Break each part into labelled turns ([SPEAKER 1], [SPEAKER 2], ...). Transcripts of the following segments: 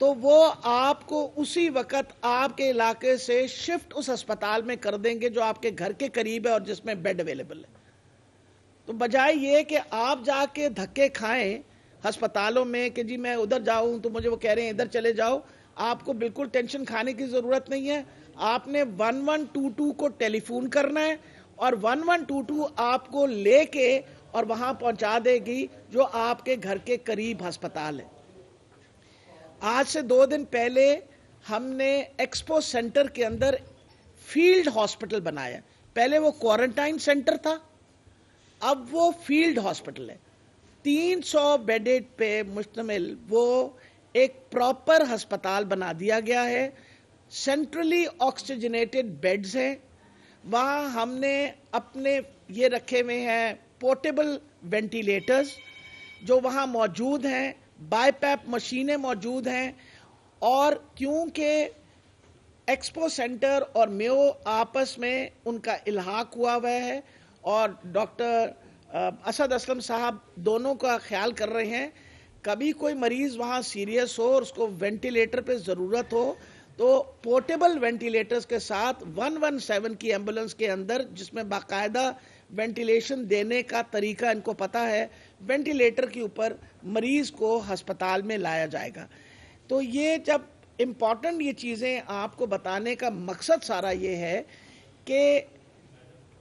[SPEAKER 1] تو وہ آپ کو اسی وقت آپ کے علاقے سے شفٹ اس ہسپتال میں کر دیں گے جو آپ کے گھر کے قریب ہے اور جس میں بیڈ اویلیبل ہے. تو بجائے یہ کہ آپ جا کے دھکے کھائیں ہسپتالوں میں کہ جی میں ادھر جاؤں تو مجھے وہ کہہ رہے ہیں ادھر چلے جاؤ، آپ کو بالکل ٹینشن کھانے کی ضرورت نہیں ہے. آپ نے 1122 کو ٹیلی فون کرنا ہے اور 1122 آپ کو لے کے اور وہاں پہنچا دے گی جو آپ کے گھر کے قریب ہسپتال ہے. آج سے 2 دن پہلے ہم نے ایکسپو سینٹر کے اندر فیلڈ ہاسپٹل بنایا. پہلے وہ کوارنٹائن سینٹر تھا، اب وہ فیلڈ ہاسپٹل ہے. 300 بیڈ پہ مشتمل وہ ایک پراپر ہسپتال بنا دیا گیا ہے. سینٹرلی آکسیجنیٹڈ بیڈز ہیں. وہاں ہم نے اپنے یہ رکھے ہوئے ہیں پورٹیبل وینٹیلیٹرز جو وہاں موجود ہیں، بائی پیپ مشینیں موجود ہیں. اور کیونکہ ایکسپو سینٹر اور میو آپس میں ان کا الحاق ہوا ہے اور ڈاکٹر اسد اسلم صاحب دونوں کا خیال کر رہے ہیں، کبھی کوئی مریض وہاں سیریس ہو اور اس کو وینٹیلیٹر پہ ضرورت ہو تو پورٹیبل وینٹیلیٹرز کے ساتھ 117 کی ایمبولنس کے اندر، جس میں باقاعدہ وینٹیلیشن دینے کا طریقہ ان کو پتا ہے، وینٹیلیٹر کے اوپر مریض کو ہسپتال میں لایا جائے گا. تو یہ جب امپورٹنٹ یہ چیزیں آپ کو بتانے کا مقصد سارا یہ ہے کہ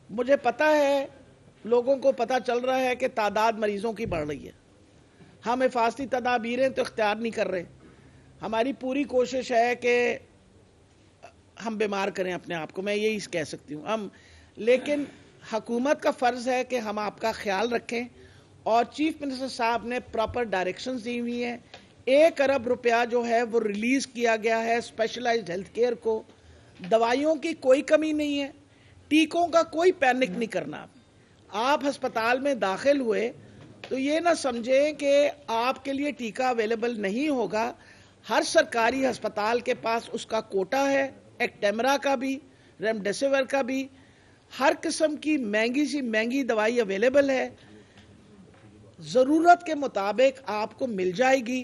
[SPEAKER 1] مجھے پتا ہے لوگوں کو پتا چل رہا ہے کہ تعداد مریضوں کی بڑھ رہی ہے. ہم حفاظتی تدابیریں تو اختیار نہیں کر رہے. ہماری پوری کوشش ہے کہ ہم بیمار کریں اپنے آپ کو، میں یہی کہہ سکتی ہوں لیکن حکومت کا فرض ہے کہ ہم آپ کا خیال رکھیں اور چیف منسٹر صاحب نے پراپر ڈائریکشنز دی ہوئی ہیں. 1 ارب روپیہ جو ہے وہ ریلیز کیا گیا ہے اسپیشلائزڈ ہیلتھ کیئر کو. دوائیوں کی کوئی کمی نہیں ہے، ٹیکوں کا کوئی پینک نہیں کرنا. آپ ہسپتال میں داخل ہوئے تو یہ نہ سمجھیں کہ آپ کے لیے ٹیکہ اویلیبل نہیں ہوگا. ہر سرکاری ہسپتال کے پاس اس کا کوٹا ہے، ایکٹیمرا کا بھی، ریمڈیسیور کا بھی. ہر قسم کی مہنگی سی مہنگی دوائی اویلیبل ہے، ضرورت کے مطابق آپ کو مل جائے گی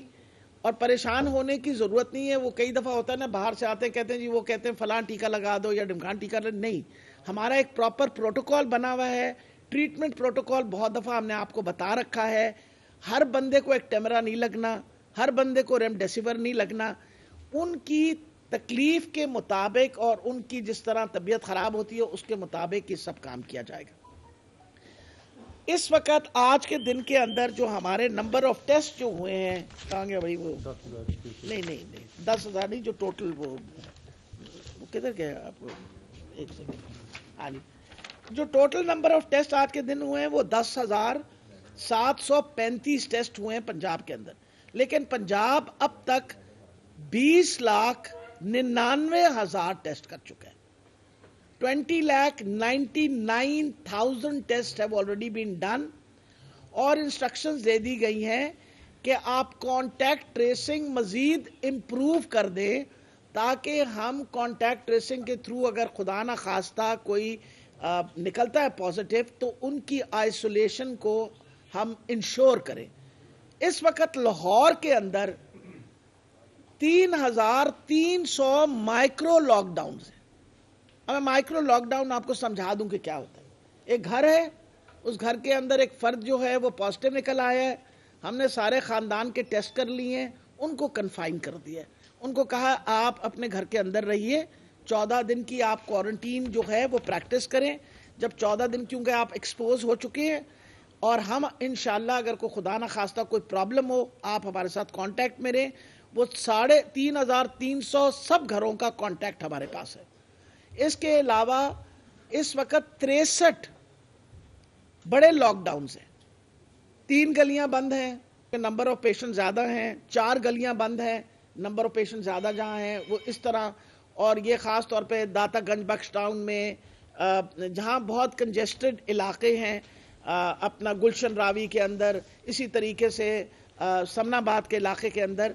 [SPEAKER 1] اور پریشان ہونے کی ضرورت نہیں ہے. وہ کئی دفعہ ہوتا ہے نا، باہر سے آتے ہیں کہتے ہیں جی وہ کہتے ہیں فلاں ٹیکہ لگا دو یا ڈمکان ٹیکہ نہیں. ہمارا ایک پراپر پروٹوکول بنا ہوا ہے، ٹریٹمنٹ پروٹوکول بہت دفعہ ہم نے آپ کو بتا رکھا ہے. ہر بندے کو ایکٹیمرا نہیں لگنا، ہر بندے کو ریمڈیسیور نہیں لگنا. ان کی تکلیف کے مطابق اور ان کی جس طرح طبیعت خراب ہوتی ہے اس کے مطابق یہ سب کام کیا جائے گا. اس وقت آج کے دن کے اندر جو ہمارے نمبر آف ٹیسٹ جو ہوئے ہیں، کہاں گیا بھائی وہ؟ نہیں 10,000 نہیں، جو ٹوٹل وہ کدھر گیا آپ کو؟ ایک سیکنڈ. جو ٹوٹل نمبر آف ٹیسٹ آج کے دن ہوئے ہیں وہ 10,735 ٹیسٹ ہوئے ہیں پنجاب کے اندر. لیکن پنجاب اب تک 20,99,000 ٹیسٹ کر چکا ہے. 20,99,000 tests have already been done اور انسٹرکشنز دے دی گئی ہیں کہ آپ کانٹیکٹ ٹریسنگ مزید امپروو کر دیں تاکہ ہم کانٹیکٹ ٹریسنگ کے تھرو اگر خدا نہ خواستہ کوئی نکلتا ہے پازیٹیو تو ان کی آئسولیشن کو ہم انشور کریں. اس وقت لاہور کے اندر 3,300 مائکرو لاک ڈاؤنز ہیں. اب میں مائکرو لاک ڈاؤن آپ کو سمجھا دوں کہ کیا ہوتا ہے. ایک گھر ہے، اس گھر کے اندر ایک فرد جو ہے وہ پازیٹیو نکل آیا ہے. ہم نے سارے خاندان کے ٹیسٹ کر لیے ہیں، ان کو کنفائن کر دیا ہے. ان کو کہا آپ اپنے گھر کے اندر رہیے، 14 دن کی آپ کوارنٹین جو ہے وہ پریکٹس کریں. جب 14 دن کیونکہ آپ ایکسپوز ہو چکے ہیں اور ہم انشاءاللہ اگر کوئی خدا نہ خواستہ کوئی پرابلم ہو آپ ہمارے ساتھ کانٹیکٹ میں رہیں. وہ 3,300 سب گھروں کا کانٹیکٹ ہمارے پاس ہے. اس کے علاوہ اس وقت 63 بڑے لاک ڈاؤنز ہیں. 3 گلیاں بند ہیں، نمبر آف پیشنٹ زیادہ ہیں. 4 گلیاں بند ہیں، نمبر آف پیشنٹ زیادہ جہاں ہیں وہ اس طرح. اور یہ خاص طور پہ داتا گنج بخش ٹاؤن میں جہاں بہت کنجسٹڈ علاقے ہیں، اپنا گلشن راوی کے اندر، اسی طریقے سے سمن آباد کے علاقے کے اندر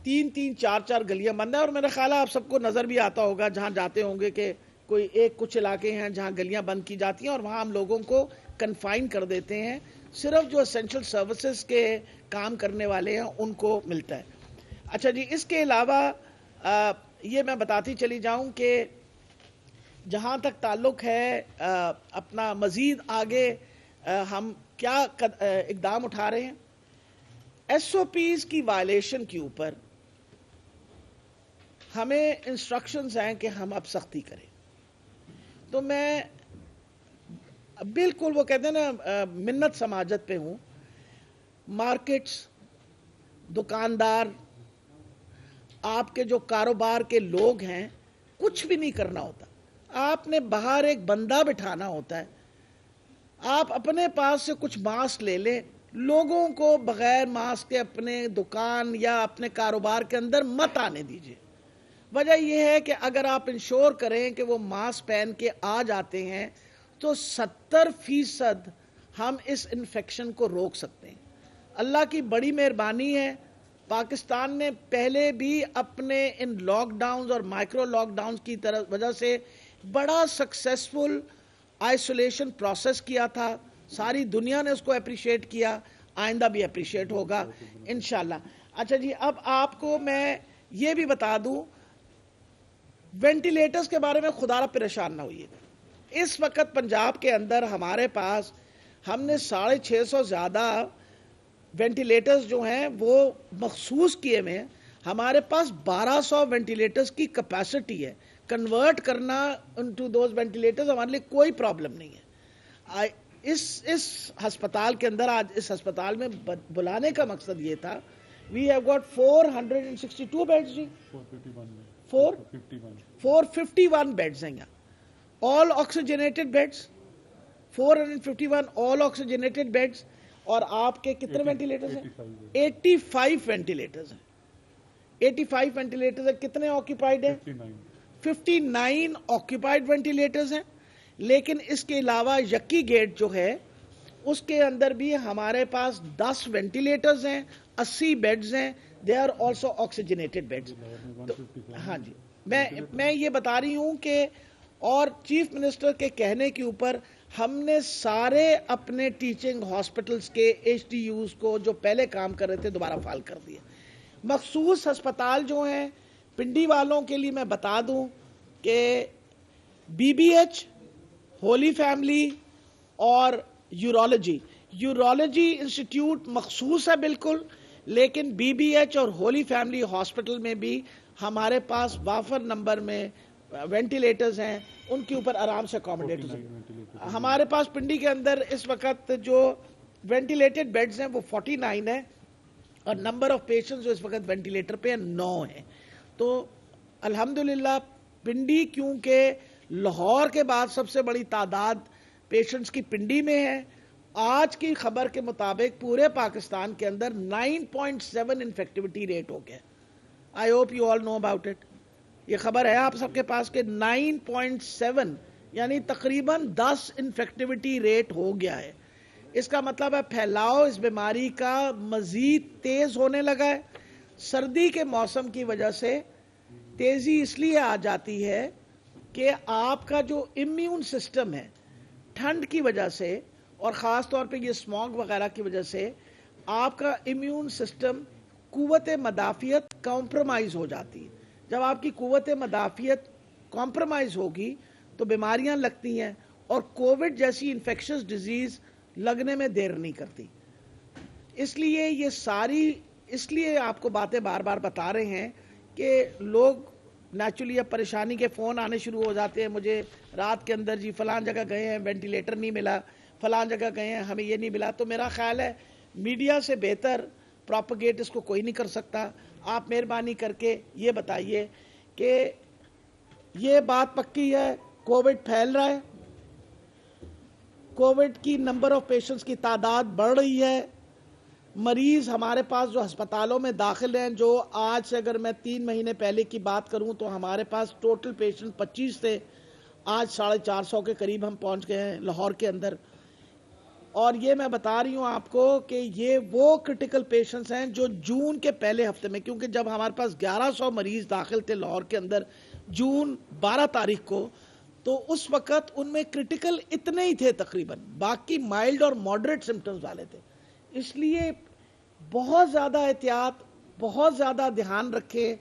[SPEAKER 1] 3-3 4-4 گلیاں بند ہیں. اور میرا خیال ہے آپ سب کو نظر بھی آتا ہوگا جہاں جاتے ہوں گے کہ کوئی کچھ علاقے ہیں جہاں گلیاں بند کی جاتی ہیں اور وہاں ہم لوگوں کو کنفائن کر دیتے ہیں. صرف جو اسینشل سروسز کے کام کرنے والے ہیں ان کو ملتا ہے. اچھا جی، اس کے علاوہ یہ میں بتاتی چلی جاؤں کہ جہاں تک تعلق ہے اپنا مزید آگے ہم کیا اقدام اٹھا رہے ہیں، ایس او پیز کی وائلیشن کے اوپر ہمیں انسٹرکشنز ہیں کہ ہم اب سختی کریں. تو میں بالکل وہ کہتے ہیں نا منت سماجت پہ ہوں. مارکیٹس، دکاندار، آپ کے جو کاروبار کے لوگ ہیں، کچھ بھی نہیں کرنا ہوتا. آپ نے باہر ایک بندہ بٹھانا ہوتا ہے. آپ اپنے پاس سے کچھ ماسک لے لیں، لوگوں کو بغیر ماسک کے اپنے دکان یا اپنے کاروبار کے اندر مت آنے دیجیے. وجہ یہ ہے کہ اگر آپ انشور کریں کہ وہ ماسک پہن کے آ جاتے ہیں تو 70% ہم اس انفیکشن کو روک سکتے ہیں. اللہ کی بڑی مہربانی ہے، پاکستان نے پہلے بھی اپنے ان لاک ڈاؤنز اور مائکرو لاک ڈاؤنز کی وجہ سے بڑا سکسیسفل آئسولیشن پروسیس کیا تھا. ساری دنیا نے اس کو اپریشیٹ کیا، آئندہ بھی اپریشیٹ ہوگا انشاءاللہ. اچھا جی، اب آپ کو میں یہ بھی بتا دوں، وینٹیلیٹرز کے بارے میں خدا را پریشان نہ ہوئیے. اس وقت پنجاب کے اندر ہمارے پاس ہم نے 650 زیادہ وینٹیلیٹرز جو ہیں وہ مخصوص کیے ہوئے ہیں. ہمارے پاس 1200 وینٹیلیٹرز کی کیپیسٹی ہے. کنورٹ کرنا انٹو دوز وینٹیلیٹرز ہمارے لیے کوئی پرابلم نہیں ہے. اس ہسپتال کے اندر، آج اس ہسپتال میں بلانے کا مقصد یہ تھا، وی ہیو گاٹ 462 بیڈز جی، 451 بیڈز ہیں یہاں، all oxygenated beds, 451 all oxygenated beds. اور آپ کے کتنے وینٹیلیٹرز ہیں؟ 85 وینٹیلیٹرز ہیں. 85 وینٹیلیٹرز ہیں. کتنے آکیپائڈ ہیں؟ 59 آکیپائڈ وینٹیلیٹرز ہیں. لیکن اس کے علاوہ یکی گیٹ جو ہے اس کے اندر بھی ہمارے پاس 10 وینٹیلیٹرز ہیں، 80 بیڈز ہیں. They are also oxygenated beds. ہاں جی، میں یہ بتا رہی ہوں کہ، اور چیف منسٹر کے کہنے کے اوپر ہم نے سارے اپنے ٹیچنگ ہاسپٹلز کے ایچ ڈی یوز کو جو پہلے کام کر رہے تھے دوبارہ فعال کر دیا. مخصوص ہسپتال جو ہیں پنڈی والوں کے لیے میں بتا دوں کہ B B H, holy family اور یورولوجی انسٹیٹیوٹ مخصوص ہے بالکل، لیکن بی بی ایچ اور ہولی فیملی ہاسپٹل میں بھی ہمارے پاس وافر نمبر میں وینٹیلیٹرز ہیں، ان کے اوپر آرام سے اکوموڈیٹرز ہیں. ہمارے پاس پنڈی کے اندر اس وقت جو وینٹیلیٹڈ بیڈز ہیں وہ 49 ہیں، اور نمبر آف پیشنٹس جو اس وقت وینٹیلیٹر پہ 9 ہیں. تو الحمدللہ پنڈی، کیونکہ لاہور کے بعد سب سے بڑی تعداد پیشنٹس کی پنڈی میں ہے، آج کی خبر کے مطابق پورے پاکستان کے اندر 9.7 انفیکٹیوٹی ریٹ ہو گیا. I hope you all know about it. یہ خبر ہے آپ سب کے پاس کہ 9.7 یعنی تقریباً 10 انفیکٹیوٹی ریٹ ہو گیا ہے. اس کا مطلب ہے پھیلاؤ اس بیماری کا مزید تیز ہونے لگا ہے. سردی کے موسم کی وجہ سے تیزی اس لیے آ جاتی ہے کہ آپ کا جو امیون سسٹم ہے ٹھنڈ کی وجہ سے، اور خاص طور پہ یہ اسموگ وغیرہ کی وجہ سے، آپ کا امیون سسٹم، قوت مدافعت کمپرومائز ہو جاتی ہے. جب آپ کی قوت مدافعت کمپرومائز ہوگی تو بیماریاں لگتی ہیں، اور کووڈ جیسی انفیکشس ڈیزیز لگنے میں دیر نہیں کرتی. اس لیے آپ کو باتیں بار بار بتا رہے ہیں کہ لوگ نیچرلی اب پریشانی کے فون آنے شروع ہو جاتے ہیں مجھے رات کے اندر، جی فلاں جگہ گئے ہیں وینٹیلیٹر نہیں ملا، فلاں جگہ گئے ہیں ہمیں یہ نہیں ملا. تو میرا خیال ہے میڈیا سے بہتر پروپیگیٹ اس کو کوئی نہیں کر سکتا. آپ مہربانی کر کے یہ بتائیے کہ یہ بات پکی ہے کووڈ پھیل رہا ہے، کووڈ کی نمبر آف پیشنٹس کی تعداد بڑھ رہی ہے. مریض ہمارے پاس جو ہسپتالوں میں داخل ہیں، جو آج سے اگر میں 3 مہینے پہلے کی بات کروں تو ہمارے پاس ٹوٹل پیشنٹ 25 تھے، آج 450 کے قریب ہم پہنچ گئے ہیں لاہور کے اندر. اور یہ میں بتا رہی ہوں آپ کو کہ یہ وہ کرٹیکل پیشنٹس ہیں جو جون کے پہلے ہفتے میں، کیونکہ جب ہمارے پاس 1100 مریض داخل تھے لاہور کے اندر جون 12 تاریخ کو، تو اس وقت ان میں کرٹیکل اتنے ہی تھے تقریباً، باقی مائلڈ اور ماڈریٹ سمٹمز والے تھے. اس لیے بہت زیادہ احتیاط بہت زیادہ دھیان رکھیں،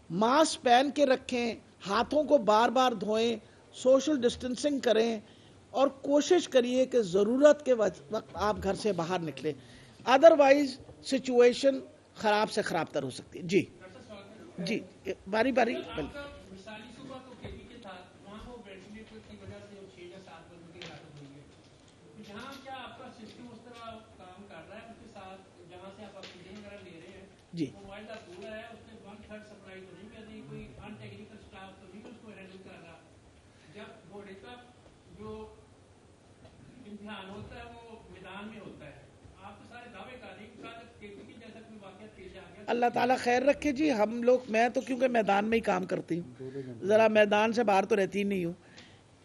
[SPEAKER 1] ماسک پہن کے رکھیں، ہاتھوں کو بار بار دھوئیں، سوشل ڈسٹینسنگ کریں، اور کوشش کریے کہ ضرورت کے وقت آپ گھر سے باہر نکلیں، ادروائز سچویشن خراب سے خراب تر ہو سکتی ہے۔ جی جی باری باری جی اللہ تعالیٰ خیر رکھے جی۔ ہم لوگ، میں تو کیونکہ میدان میں ہی کام کرتی ہوں، ذرا میدان سے باہر تو رہتی نہیں ہوں،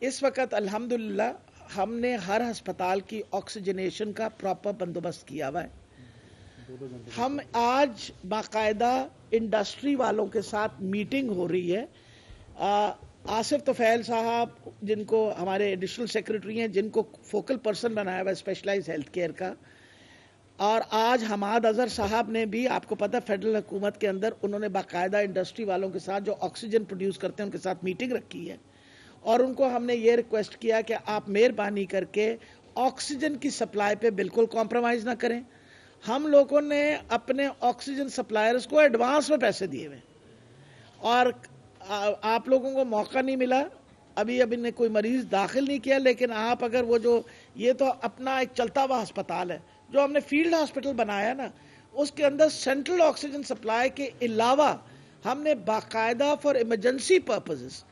[SPEAKER 1] اس وقت الحمدللہ ہم نے ہر ہسپتال کی آکسیجنیشن کا پراپر بندوبست کیا ہوا ہے۔ ہم آج باقاعدہ انڈسٹری والوں کے ساتھ میٹنگ ہو رہی ہے، آصف طفیل صاحب جن کو ہمارے ایڈیشنل سیکرٹری ہیں، جن کو فوکل پرسن بنایا ہوا ہے اسپیشلائز ہیلتھ کیئر کا، اور آج حماد اظہر صاحب نے بھی، آپ کو پتہ فیڈرل حکومت کے اندر انہوں نے باقاعدہ انڈسٹری والوں کے ساتھ جو آکسیجن پروڈیوس کرتے ہیں ان کے ساتھ میٹنگ رکھی ہے، اور ان کو ہم نے یہ ریکویسٹ کیا کہ آپ مہربانی کر کے آکسیجن کی سپلائی پہ بالکل کمپرومائز نہ کریں۔ ہم لوگوں نے اپنے آکسیجن سپلائرز کو ایڈوانس میں پیسے دیے ہوئے، اور آپ لوگوں کو موقع نہیں ملا، ابھی نے کوئی مریض داخل نہیں کیا، لیکن آپ اگر وہ جو، یہ تو اپنا ایک چلتا ہوا ہسپتال ہے، جو ہم نے فیلڈ ہاسپٹل بنایا نا، اس کے اندر سینٹرل آکسیجن سپلائی کے علاوہ ہم نے باقاعدہ فار ایمرجنسی پرپزز،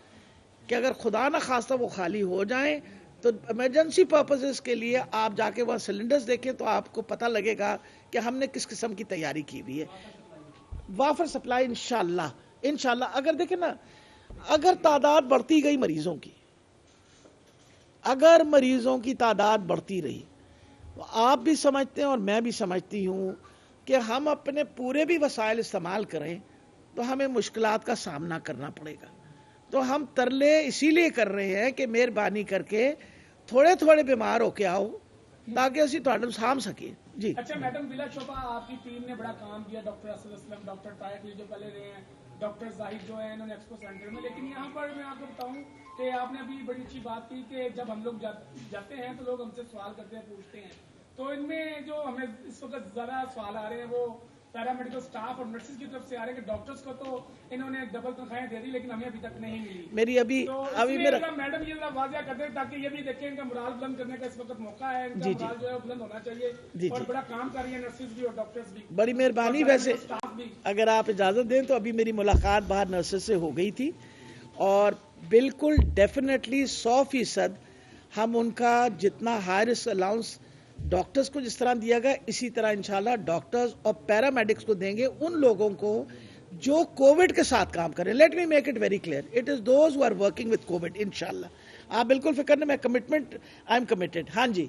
[SPEAKER 1] کہ اگر خدا نہ خواستہ وہ خالی ہو جائیں تو ایمرجنسی پرپزز کے لیے آپ جا کے وہاں سلنڈرز دیکھیں تو آپ کو پتہ لگے گا کہ ہم نے کس قسم کی تیاری کی ہوئی ہے۔ وافر سپلائی انشاءاللہ اگر دیکھیں نا، اگر تعداد بڑھتی گئی مریضوں کی، اگر مریضوں کی تعداد بڑھتی رہی، تو آپ بھی سمجھتے ہیں اور میں بھی سمجھتی ہوں کہ ہم اپنے پورے بھی وسائل استعمال کریں تو ہمیں مشکلات کا سامنا کرنا پڑے گا۔ تو ہم ترلے اسی لیے کر رہے ہیں کہ مہربانی کر کے تھوڑے تھوڑے بیمار ہو کے آؤ تاکہ اسی تھوڑے سام سکیں۔ جی
[SPEAKER 2] اچھا میڈم، بلا شبہ آپ کی ٹیم نے بڑا کام کیا، ڈاکٹر اسد اسلم، ڈاکٹر طاہر جو پہلے رہے ہیں، ڈاکٹر زاہد جو ہیں انہوں نے ایکسپو سینٹر میں، لیکن یہاں پر میں آپ کو بتاؤں کہ آپ نے ابھی بڑی اچھی بات کی کہ جب ہم لوگ جاتے ہیں تو لوگ ہم سے سوال کرتے ہیں، پوچھتے ہیں، تو ان میں جو ہمیں اس وقت زیادہ سوال آ رہے ہیں وہ پیرامیڈیکل سٹاف اور نرسز کی طرف سے آ رہے ہیں کہ ڈاکٹرز کو تو انہوں نے ڈبل تنخواہیں دے دی لیکن ہمیں ابھی تک نہیں ملی۔
[SPEAKER 1] میری ابھی
[SPEAKER 2] میرا میڈم یہ واضح کر دیں تاکہ یہ بھی دیکھیں ان کا مرال بلند کرنے کا اس وقت موقع ہے، ان کا مرال جو ہے بلند ہونا چاہیے، اور بڑا کام کر رہی ہیں نرسز بھی اور ڈاکٹرز بھی۔
[SPEAKER 1] بڑی مہربانی، ویسے اگر آپ اجازت دیں تو ابھی میری ملاقات باہر نرسز سے ہو گئی تھی، اور بالکل ڈیفینیٹلی 100% ہم ان کا جتنا ہائی رسک الاؤنس ڈاکٹرز کو جس طرح دیا گیا اسی طرح انشاءاللہ ڈاکٹرز اور پیرامیڈکس کو دیں گے، ان لوگوں کو جو کووڈ کے ساتھ کام کریں۔ Let me make it very clear, it is those who are working with covid انشاءاللہ۔ آپ بالکل فکر نہیں، میں کمٹمنٹ، آئی ایم کمیٹڈ۔ ہاں جی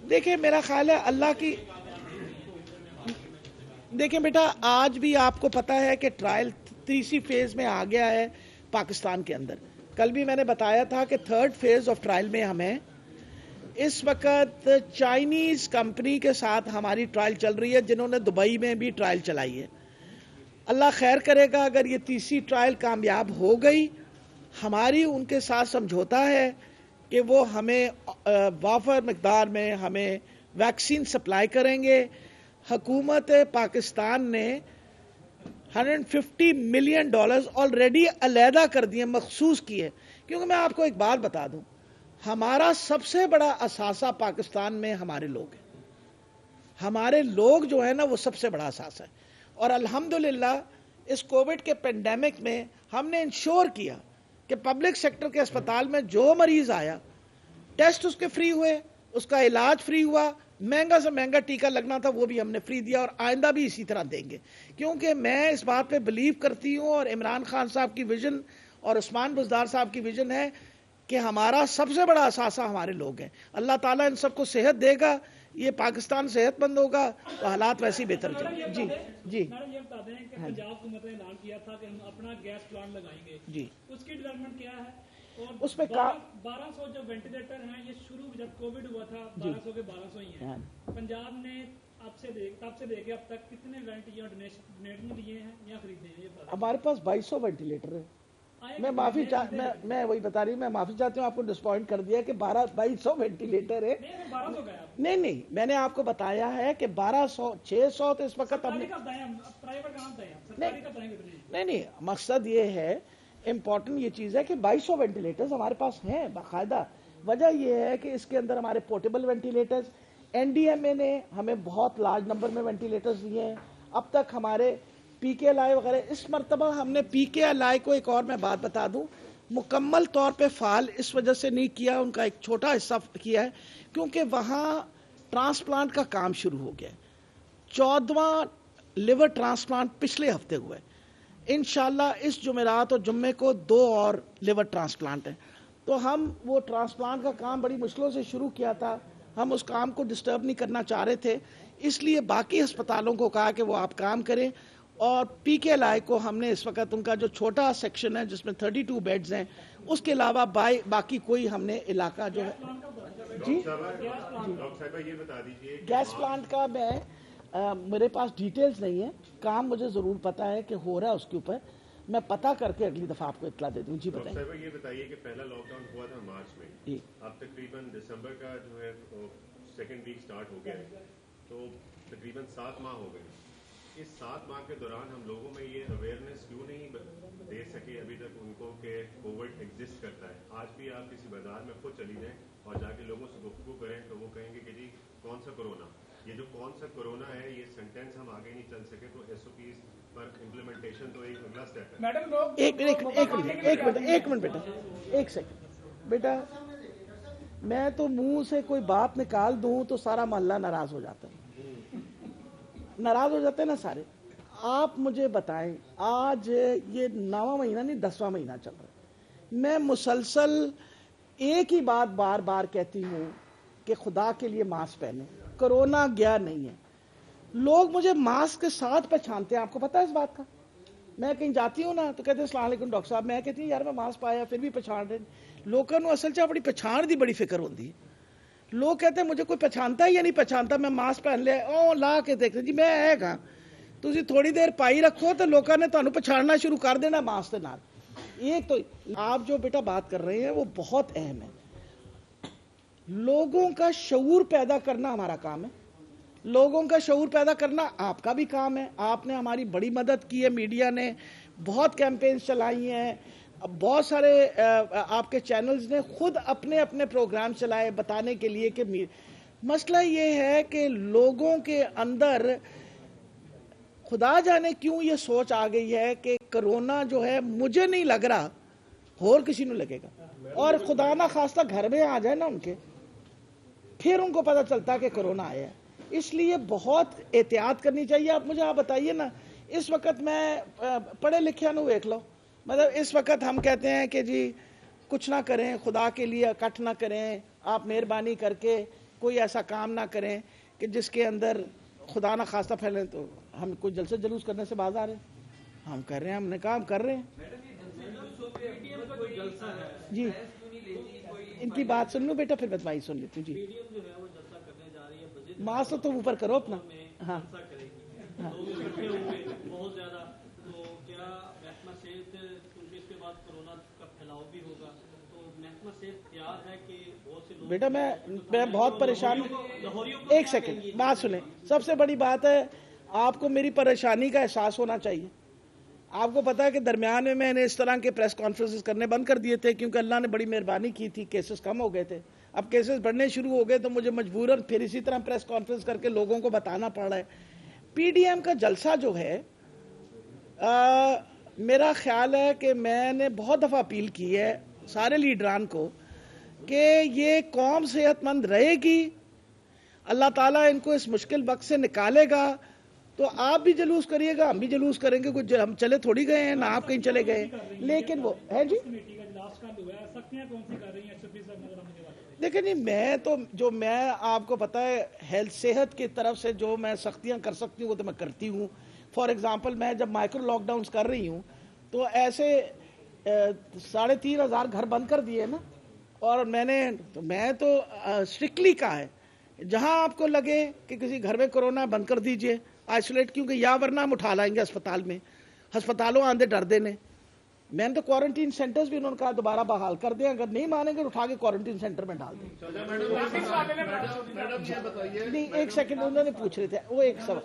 [SPEAKER 1] دیکھیں میرا خیال ہے اللہ کی، دیکھیں بیٹا آج بھی آپ کو پتا ہے کہ ٹرائل تیسری فیز میں آ گیا ہے پاکستان کے اندر۔ کل بھی میں نے بتایا تھا کہ تھرڈ فیز آف ٹرائل میں ہمیں اس وقت چائنیز کمپنی کے ساتھ ہماری ٹرائل چل رہی ہے، جنہوں نے دبئی میں بھی ٹرائل چلائی ہے۔ اللہ خیر کرے گا، اگر یہ تیسری ٹرائل کامیاب ہو گئی، ہماری ان کے ساتھ سمجھوتا ہے کہ وہ ہمیں وافر مقدار میں ہمیں ویکسین سپلائی کریں گے۔ حکومت پاکستان نے $150 ملین آلریڈی علیحدہ کر دیے، مخصوص کیے، کیونکہ میں آپ کو ایک بات بتا دوں، ہمارا سب سے بڑا اثاثہ پاکستان میں ہمارے لوگ ہیں، ہمارے لوگ جو ہیں نا وہ سب سے بڑا اثاثہ ہے، اور الحمدللہ اس کووڈ کے پینڈیمک میں ہم نے انشور کیا کہ پبلک سیکٹر کے اسپتال میں جو مریض آیا ٹیسٹ اس کے فری ہوئے، اس کا علاج فری ہوا، مہنگا سے مہنگا ٹیکہ لگنا تھا وہ بھی ہم نے فری دیا، اور آئندہ بھی اسی طرح دیں گے، کیونکہ میں اس بات پہ بلیو کرتی ہوں، اور عمران خان صاحب کی ویژن اور عثمان بزدار صاحب کی ویژن ہے کہ ہمارا سب سے بڑا اثاثہ ہمارے لوگ ہیں۔ اللہ تعالیٰ ان سب کو صحت دے گا، یہ پاکستان صحت مند ہوگا تو حالات ویسے ہی بہتر جائیں گے. جی جی
[SPEAKER 3] میڈم یہ بتا دیں کہ پنجاب حکومت نے اعلان کیا تھا کہ ہم اپنا گیس پلانٹ لگائیں گے,
[SPEAKER 1] جی
[SPEAKER 3] اس کی ڈیولپمنٹ کیا ہے؟ اور
[SPEAKER 1] اس میں
[SPEAKER 3] 1200 جو وینٹیلیٹر ہیں یہ شروع جب کووڈ ہوا تھا 1200 کے 1200 ہی ہیں. پنجاب نے تب سے لے کے اب تک کتنے وینٹ یا ڈونیٹ میں لیے ہیں یا خریدے ہیں؟
[SPEAKER 1] ہمارے پاس 2200 وینٹیلیٹر ہے. میں وہی بتا رہی ہوں, میں معافی چاہتی ہوں, آپ کو ڈسپوائنٹ کر دیا کہ 2200 وینٹیلیٹر ہے. نہیں, میں نے آپ کو بتایا ہے کہ 600 تو اس وقت ہم نہیں, مقصد یہ ہے, امپورٹنٹ یہ چیز ہے کہ 2200 وینٹیلیٹرز ہمارے پاس ہیں باقاعدہ. وجہ یہ ہے کہ اس کے اندر ہمارے portable ventilators, N D M A نے ہمیں بہت لارج نمبر میں وینٹیلیٹرز دیے ہیں. اب تک ہمارے پی کے ایل آئی وغیرہ, اس مرتبہ ہم نے پی کے ایل آئی کو ایک اور میں بات بتا دوں, مکمل طور پہ فعال اس وجہ سے نہیں کیا, ان کا ایک چھوٹا حصہ کیا ہے کیونکہ وہاں ٹرانسپلانٹ کا کام شروع ہو گیا ہے. 14واں لیور ٹرانسپلانٹ پچھلے ہفتے ہوئے. انشاءاللہ اس جمعرات اور جمعے کو 2 اور لیور ٹرانسپلانٹ ہیں. تو ہم وہ ٹرانسپلانٹ کا کام بڑی مشکلوں سے شروع کیا تھا, ہم اس کام کو ڈسٹرب نہیں کرنا چاہ رہے تھے, اس لیے باقی ہسپتالوں کو کہا کہ وہ آپ کام کریں. اور پی کے ایل آئی کو ہم نے اس وقت ان کا جو چھوٹا سیکشن ہے جس میں 32 بیڈز ہیں, اس کے علاوہ باقی کوئی ہم نے علاقہ جو ہے. جی
[SPEAKER 4] یہ بتا دیجیے
[SPEAKER 1] گیس پلانٹ کا میں میرے پاس ڈیٹیلز نہیں ہے, کام مجھے ضرور پتا ہے کہ ہو رہا ہے, اس کے اوپر میں پتا کر کے اگلی دفعہ آپ کو اطلاع دے دوں. جی بتائیں.
[SPEAKER 4] یہ بتائیے کہ پہلا لاک ڈاؤن ہوا تھا مارچ میں, اب تقریباً دسمبر کا جو ہے سیکنڈ ویک سٹارٹ ہو گیا ہے, تو تقریباً 7 ماہ ہو گئے. اس 7 ماہ کے دوران ہم لوگوں میں یہ اویئرنیس کیوں نہیں دے سکے ابھی تک ان کو کہ کووڈ ایگزسٹ کرتا ہے؟ آج بھی آپ کسی بازار میں خود چلی جائیں اور جا کے لوگوں سے گفتگو کریں تو وہ کہیں گے کہ جی کون سا کرونا, یہ جو کون سا کرونا ہے یہ سینٹینس ہم آگے نہیں چل سکے. تو ایس او پیز پر امپلیمنٹیشن تو ایک اگلا اسٹیپ ہے.
[SPEAKER 1] ایک منٹ بیٹا, ایک سیکنڈ بیٹا, میں تو منہ سے کوئی بات نکال دوں تو سارا محلہ ناراض ہو جاتا ہے, ناراض ہو جاتے ہیں نا سارے. آپ مجھے بتائیں, آج یہ 9واں مہینہ نہیں 10واں مہینہ چل رہا ہے, میں مسلسل ایک ہی بات بار بار کہتی ہوں کہ خدا کے لیے ماسک پہنیں, کرونا گیا نہیں ہے. لوگ مجھے ماسک کے ساتھ پہچانتے ہیں, آپ کو پتا ہے اس بات کا. میں کہیں جاتی ہوں نا تو کہتے ہیں السلام علیکم ڈاکٹر صاحب, میں کہتی ہوں یار میں ماسک پایا پھر بھی پہچان رہے. لوگوں کو اصل چاہ بڑی پہچان دی بڑی فکر ہوتی ہے. لوگ کہتے ہیں مجھے کوئی پہچانتا ہے یا نہیں پہچانتا, میں ماسک پہن لیا او لا کے دیکھتے جی میں ہے کہاں, تسی تھوڑی دیر پائی رکھو تو لوگوں نے تانوں پہچاننا شروع کر دینا ماسک کے نال. ایک تو آپ جو بیٹا بات کر رہے ہیں وہ بہت اہم ہے. لوگوں کا شعور پیدا کرنا ہمارا کام ہے, لوگوں کا شعور پیدا کرنا آپ کا بھی کام ہے. آپ نے ہماری بڑی مدد کی ہے, میڈیا نے بہت کیمپینز چلائی ہیں, بہت سارے آپ کے چینلز نے خود اپنے اپنے پروگرام چلائے بتانے کے لیے کہ مسئلہ یہ ہے کہ لوگوں کے اندر خدا جانے کیوں یہ سوچ آ گئی ہے کہ کرونا جو ہے مجھے نہیں لگ رہا اور کسی نے لگے گا, اور خدا نہ خواستہ گھر میں آ جائے نا ان کے, پھر ان کو پتہ چلتا کہ کرونا آیا ہے. اس لیے بہت احتیاط کرنی چاہیے. آپ مجھے آپ بتائیے نا, اس وقت میں پڑھے لکھے نو دیکھ لو, مطلب اس وقت ہم کہتے ہیں کہ جی کچھ نہ کریں, خدا کے لیے اکٹھ نہ کریں, آپ مہربانی کر کے کوئی ایسا کام نہ کریں کہ جس کے اندر خدا نہ خواستہ پھیلیں. تو ہم کوئی جلسے جلوس کرنے سے باز آ رہے ہیں, ہم کر رہے ہیں, ہم نے کام کر رہے ہیں. جی ان کی بات سن لوں بیٹا, پھر بتائی سن لیتی ہوں. جی ماسک تو اوپر کرو اپنا. ہاں
[SPEAKER 3] بہت زیادہ, تو کیا محکمہ صحت کیونکہ اس کے بعد کرونا کا پھیلاؤ بھی ہوگا, تو محکمہ صحت تیار ہے کہ بہت سے لوگ
[SPEAKER 1] بیٹا میں بہت پریشان ہوں. ایک سیکنڈ بات سنیں, سب سے بڑی بات ہے آپ کو میری پریشانی کا احساس ہونا چاہیے. آپ کو پتا ہے کہ درمیان میں نے اس طرح کے پریس کانفرنسز کرنے بند کر دیے تھے کیونکہ اللہ نے بڑی مہربانی کی تھی, کیسز کم ہو گئے تھے. اب کیسز بڑھنے شروع ہو گئے تو مجھے مجبوراً پھر اسی طرح پریس کانفرنس کر کے لوگوں کو بتانا پڑ رہا ہے. پی ڈی ایم کا جلسہ جو ہے, میرا خیال ہے کہ میں نے بہت دفعہ اپیل کی ہے سارے لیڈران کو کہ یہ قوم صحت مند رہے گی, اللہ تعالیٰ ان کو اس مشکل وقت سے نکالے گا. تو آپ بھی جلوس کریے گا, ہم بھی جلوس کریں گے, کچھ ہم چلے تھوڑی گئے ہیں, نہ آپ کہیں چلے گئے, لیکن وہ ہے. جی دیکھیں جی میں آپ کو پتا ہے ہیلتھ صحت کی طرف سے جو میں سختیاں کر سکتی ہوں وہ تو میں کرتی ہوں. فار ایگزامپل میں جب مائکرو لاک ڈاؤنس کر رہی ہوں تو ایسے 3,500 گھر بند کر دیے نا, اور میں تو اسٹرکٹلی کہا ہے جہاں آپ کو لگے کہ کسی گھر میں کورونا بند کر دیجئے, آئسولیٹ, کیونکہ یا ورنہ ہم اٹھا لائیں گے اسپتال میں, ہسپتالوں آندے ڈر دینے. میں نے تو کوارنٹین سینٹرز بھی انہوں نے کہا دوبارہ بحال کر دیں, اگر نہیں مانیں گے اٹھا کے کوارنٹین سینٹر میں ڈال دیں. نہیں ایک سیکنڈ انہوں نے پوچھ رہے تھے وہ ایک سوال.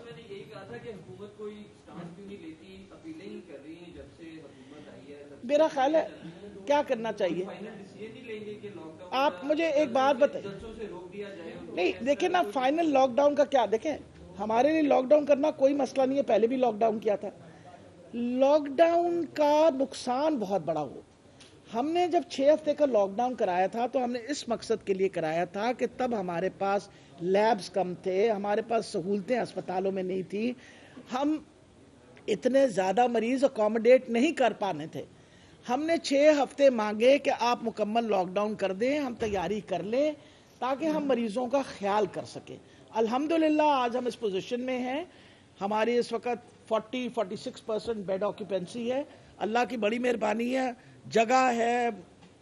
[SPEAKER 1] میرا خیال ہے کیا کرنا چاہیے, آپ مجھے ایک بات بتائیے. نہیں دیکھیں نا, فائنل لاک ڈاؤن کا کیا, دیکھیں ہمارے لیے لاک ڈاؤن کرنا کوئی مسئلہ نہیں ہے, پہلے بھی لاک ڈاؤن کیا تھا. لاک ڈاؤن کا نقصان بہت بڑا ہو. ہم نے جب 6 ہفتے کا لاک ڈاؤن کرایا تھا تو ہم نے اس مقصد کے لیے کرایا تھا کہ تب ہمارے پاس لیبز کم تھے, ہمارے پاس سہولتیں اسپتالوں میں نہیں تھی, ہم اتنے زیادہ مریض اکوموڈیٹ نہیں کر پانے تھے. ہم نے 6 ہفتے مانگے کہ آپ مکمل لاک ڈاؤن کر دیں, ہم تیاری کر لیں تاکہ ہم مریضوں کا خیال کر سکیں. الحمدللہ آج ہم اس پوزیشن میں ہیں, ہماری اس وقت 40-46% بیڈ آکیوپینسی ہے. اللہ کی بڑی مہربانی ہے, جگہ ہے,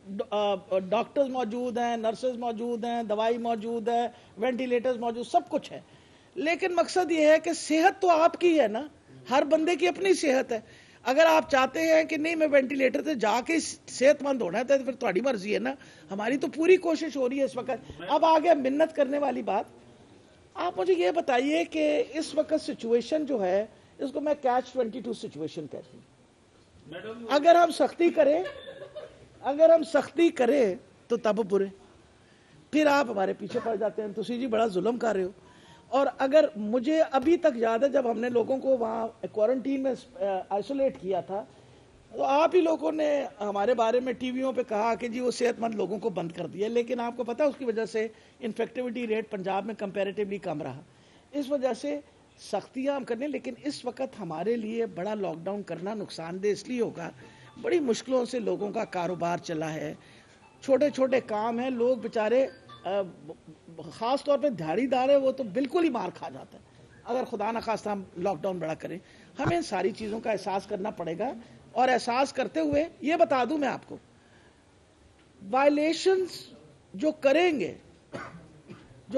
[SPEAKER 1] ڈاکٹرز موجود ہیں, نرسز موجود ہیں, دوائی موجود ہے, وینٹیلیٹرز موجود, سب کچھ ہے. لیکن مقصد یہ ہے کہ صحت تو آپ کی ہے نا, ہر بندے کی اپنی صحت ہے. اگر آپ چاہتے ہیں کہ نہیں میں وینٹیلیٹر سے جا کے صحت مند ہونا ہے تو پھر تمہاری مرضی ہے نا, ہماری تو پوری کوشش ہو رہی ہے اس وقت. اب آگے منت کرنے والی بات, آپ مجھے یہ بتائیے کہ اس وقت سچویشن جو ہے اس کو میں کیچ 22 سچویشن کہتی ہوں. اگر ہم سختی کریں تو تب برے, پھر آپ ہمارے پیچھے پڑ جاتے ہیں, تسی جی بڑا ظلم کر رہے ہو. اور اگر مجھے ابھی تک یاد ہے جب ہم نے لوگوں کو وہاں کوارنٹین میں آئسولیٹ کیا تھا تو آپ ہی لوگوں نے ہمارے بارے میں ٹی ویوں پہ کہا کہ جی وہ صحت مند لوگوں کو بند کر دیا, لیکن آپ کو پتہ اس کی وجہ سے انفیکٹیوٹی ریٹ پنجاب میں کمپیریٹیولی کم رہا. اس وجہ سے سختیاں ہم کرنے, لیکن اس وقت ہمارے لیے بڑا لاک ڈاؤن کرنا نقصان دہ اس لیے ہوگا, بڑی مشکلوں سے لوگوں کا کاروبار چلا ہے, چھوٹے چھوٹے کام ہیں, لوگ بیچارے خاص طور پہ دھاڑی دار ہے وہ تو بالکل ہی مار کھا جاتا ہے اگر خدا نخواستہ ہم لاک ڈاؤن بڑا کریں. ہمیں ساری چیزوں کا احساس کرنا پڑے گا, اور احساس کرتے ہوئے یہ بتا دوں میں آپ کو, وائلیشنز جو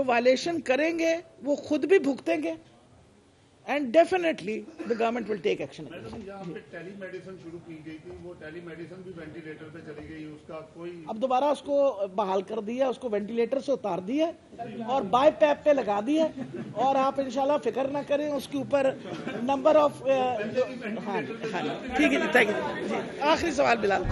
[SPEAKER 1] وائلیشن کریں گے وہ خود بھی بھگتیں گے, and definitely the government will take action.
[SPEAKER 5] یہاں پہ ٹیلی میڈیسن شروع کی گئی تھی, وہ ٹیلی میڈیسن بھی وینٹیلیٹر پہ چلی گئی, اس کا کوئی
[SPEAKER 1] اب دوبارہ اس کو بحال کر دیا, اس کو وینٹیلیٹر سے اتار دیا اور بائی پیپ پہ لگا دیا, اور آپ انشاءاللہ فکر نہ کریں اس کے اوپر نمبر آف. ہاں ٹھیک ہے جی, تھینک یو. آخری سوال بلال.